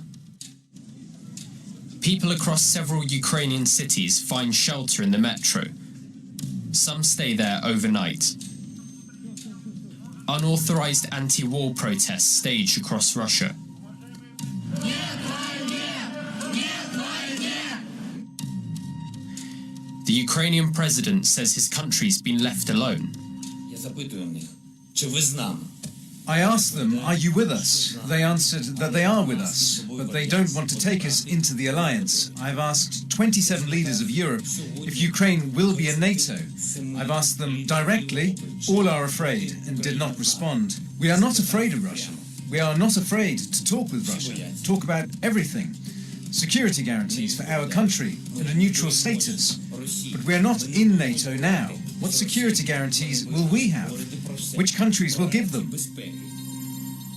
K: People across several Ukrainian cities find shelter in the metro. Some stay there overnight. Unauthorized anti-war protests staged across Russia. The Ukrainian president says his country's been left alone.
L: I asked them, are you with us? They answered that they are with us, but they don't want to take us into the alliance. I've asked 27 leaders of Europe if Ukraine will be in NATO. I've asked them directly, all are afraid and did not respond. We are not afraid of Russia. We are not afraid to talk with Russia, talk about everything. Security guarantees for our country and a neutral status. But we are not in NATO now. What security guarantees will we have? Which countries will give them?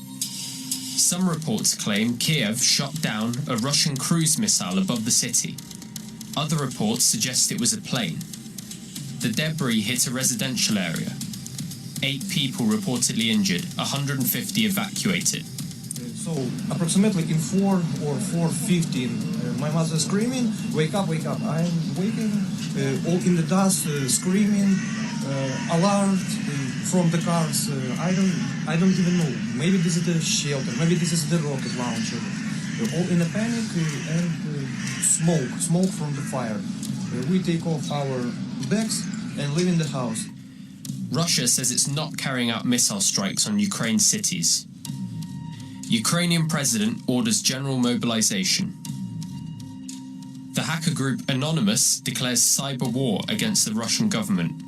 K: Some reports claim Kiev shot down a Russian cruise missile above the city. Other reports suggest it was a plane. The debris hit a residential area. 8 people reportedly injured, 150 evacuated.
M: So approximately in 4 or 4:15, my mother screaming, wake up, wake up. I'm waking, all in the dust, screaming, alarmed from the cars. I don't even know. Maybe this is the shelter, maybe this is the rocket launcher. All in a panic and smoke from the fire. We take off our bags and live in the house.
K: Russia says it's not carrying out missile strikes on Ukraine cities. Ukrainian president orders general mobilization. The hacker group Anonymous declares cyber war against the Russian government.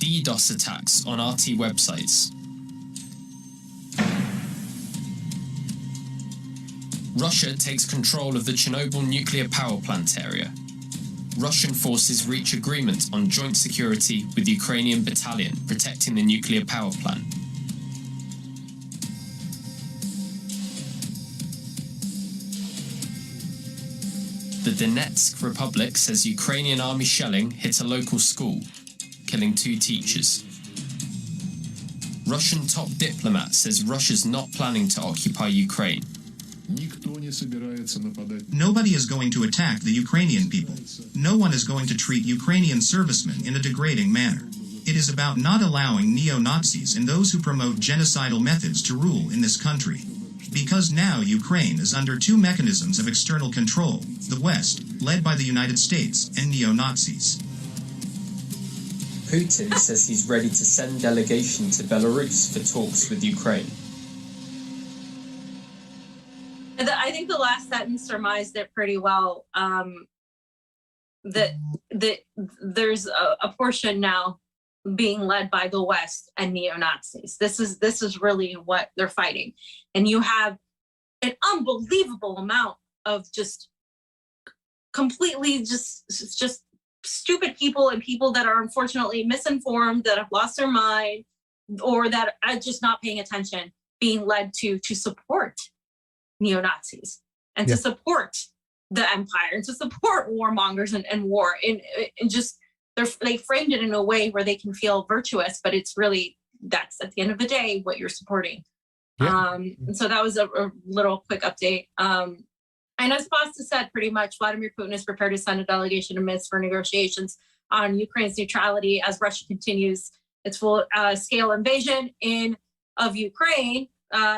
K: DDoS attacks on RT websites. Russia takes control of the Chernobyl nuclear power plant area. Russian forces reach agreement on joint security with Ukrainian battalion protecting the nuclear power plant. The Donetsk Republic says Ukrainian army shelling hit a local school, killing 2 teachers. Russian top diplomat says Russia's not planning to occupy Ukraine.
G: Nobody is going to attack the Ukrainian people. No one is going to treat Ukrainian servicemen in a degrading manner. It is about not allowing neo-Nazis and those who promote genocidal methods to rule in this country. Because now Ukraine is under two mechanisms of external control, the West, led by the United States, and neo-Nazis.
K: Putin says he's ready to send delegation to Belarus for talks with Ukraine.
A: I think the last sentence surmised it pretty well. That there's a portion now being led by the West and neo-Nazis. This is really what they're fighting. And you have an unbelievable amount of just completely just stupid people and people that are unfortunately misinformed, that have lost their mind, or that are just not paying attention, being led to support neo-Nazis and to support the empire and to support warmongers and war. And just they framed it in a way where they can feel virtuous, but it's really, that's at the end of the day what you're supporting. And so that was a little quick update. And as Pasta said, pretty much Vladimir Putin is prepared to send a delegation to Minsk for negotiations on Ukraine's neutrality as Russia continues its full-scale invasion of Ukraine,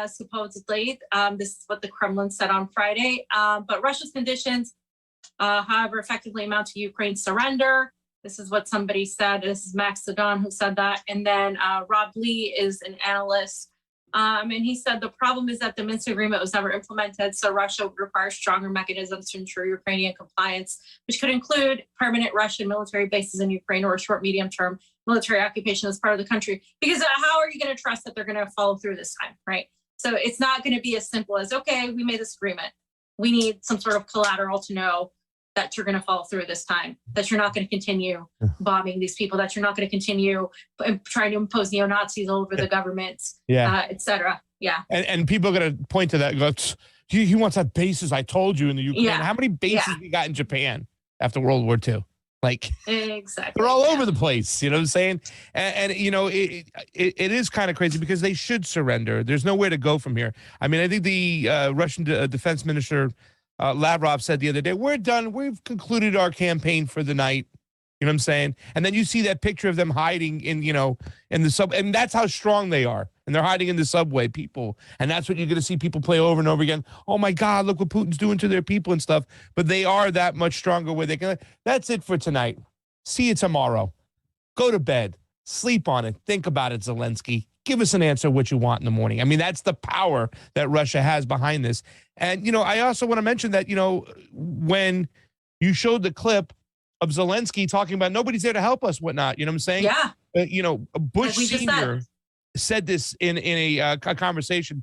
A: supposedly. This is what the Kremlin said on Friday. But Russia's conditions, however, effectively amount to Ukraine's surrender. This is what somebody said. This is Max Sedon who said that. And then Rob Lee is an analyst. And he said the problem is that the Minsk agreement was never implemented, so Russia would require stronger mechanisms to ensure Ukrainian compliance, which could include permanent Russian military bases in Ukraine or a short, medium-term military occupation as part of the country. Because how are you going to trust that they're going to follow through this time, right? So it's not going to be as simple as, okay, we made this agreement. We need some sort of collateral to know that you're going to follow through this time, that you're not going to continue bombing these people, that you're not going to continue trying to impose neo-Nazis all over the governments, et cetera. Yeah.
B: And people are going to point to that and go, he wants to have bases, I told you, in the Ukraine. How many bases we got in Japan after World War II? Like,
A: exactly,
B: they're all over the place. You know what I'm saying? And you know, it is kind of crazy because they should surrender. There's nowhere to go from here. I mean, I think the Russian defense minister, Lavrov, said the other day, we're done. We've concluded our campaign for the night. You know what I'm saying? And then you see that picture of them hiding in, you know, in the sub, and that's how strong they are. And they're hiding in the subway, people. And that's what you're going to see people play over and over again. Oh my God, look what Putin's doing to their people and stuff. But they are that much stronger where they can. That's it for tonight. See you tomorrow. Go to bed. Sleep on it. Think about it, Zelensky. Give us an answer what you want in the morning. I mean, that's the power that Russia has behind this. And, you know, I also want to mention that, you know, when you showed the clip of Zelensky talking about nobody's there to help us, whatnot, you know what I'm saying?
A: Yeah.
B: You know, Bush Sr. said this in a conversation.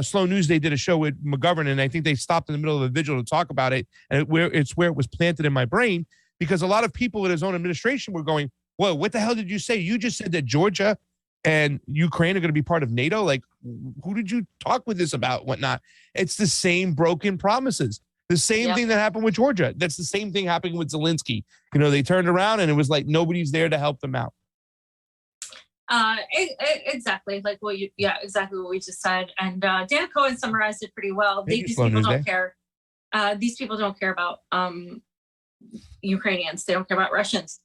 B: Slow News, they did a show with McGovern, and I think they stopped in the middle of a vigil to talk about it. And it's where it was planted in my brain, because a lot of people in his own administration were going, whoa, what the hell did you say? You just said that Georgia and Ukraine are going to be part of NATO. Like, who did you talk with this about, whatnot? It's the same broken promises. The same thing that happened with Georgia. That's the same thing happening with Zelensky. You know, they turned around and it was like nobody's there to help them out.
A: Exactly, like what exactly what we just said. And Dan Cohen summarized it pretty well. These people don't care. These people don't care about Ukrainians. They don't care about Russians.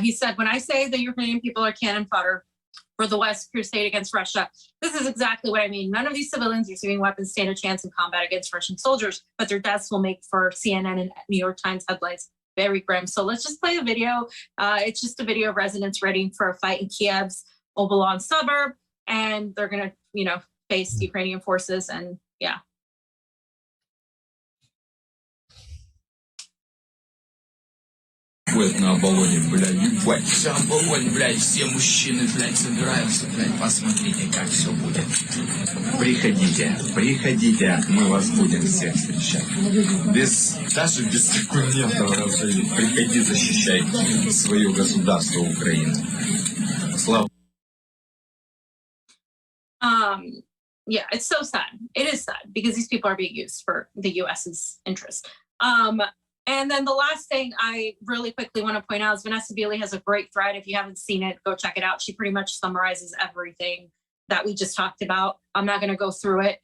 A: He said, when I say the Ukrainian people are cannon fodder for the West crusade against Russia, this is exactly what I mean. None of these civilians receiving weapons stand a chance in combat against Russian soldiers, but their deaths will make for CNN and New York Times headlines. Very grim. So let's just play the video. It's just a video of residents readying for a fight in Kiev's Obolon suburb, and they're going to, you know, face Ukrainian forces. And yeah.
N: На оболоне, блядь, ебать, вся оболонь, блядь, все мужчины, блядь, собираются, блядь, посмотрите, как все будет. Приходите, мы вас будем всех встречать. Даже без документов разжили. Приходи, защищай свое государство Украину. Слава.
A: Yeah, it's so sad. It is sad because these people are being used for the US's interest. And then the last thing I really quickly want to point out is Vanessa Beeley has a great thread. If you haven't seen it, go check it out. She pretty much summarizes everything that we just talked about. I'm not going to go through it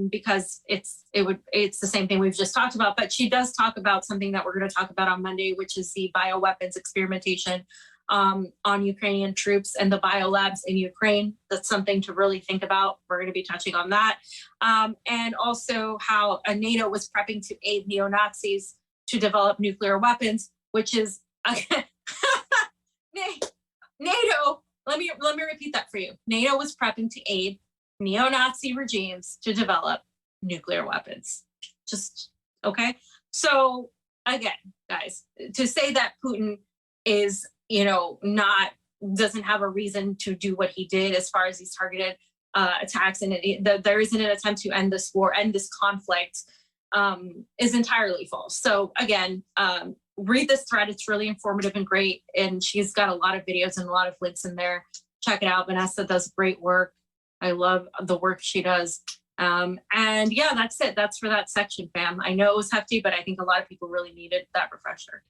A: because it's the same thing we've just talked about. But she does talk about something that we're going to talk about on Monday, which is the bioweapons experimentation on Ukrainian troops and the biolabs in Ukraine. That's something to really think about. We're going to be touching on that. And also how NATO was prepping to aid neo-Nazis to develop nuclear weapons, which is NATO. Let me repeat that for you. NATO was prepping to aid neo-Nazi regimes to develop nuclear weapons. Just okay. So again, guys, to say that Putin is, doesn't have a reason to do what he did as far as these targeted attacks, and there isn't an attempt to end this war, end this conflict, is entirely false. So again, read this thread. It's really informative and great. And she's got a lot of videos and a lot of links in there. Check it out. Vanessa does great work. I love the work she does. And yeah, that's it. That's for that section, fam. I know it was hefty, but I think a lot of people really needed that refresher.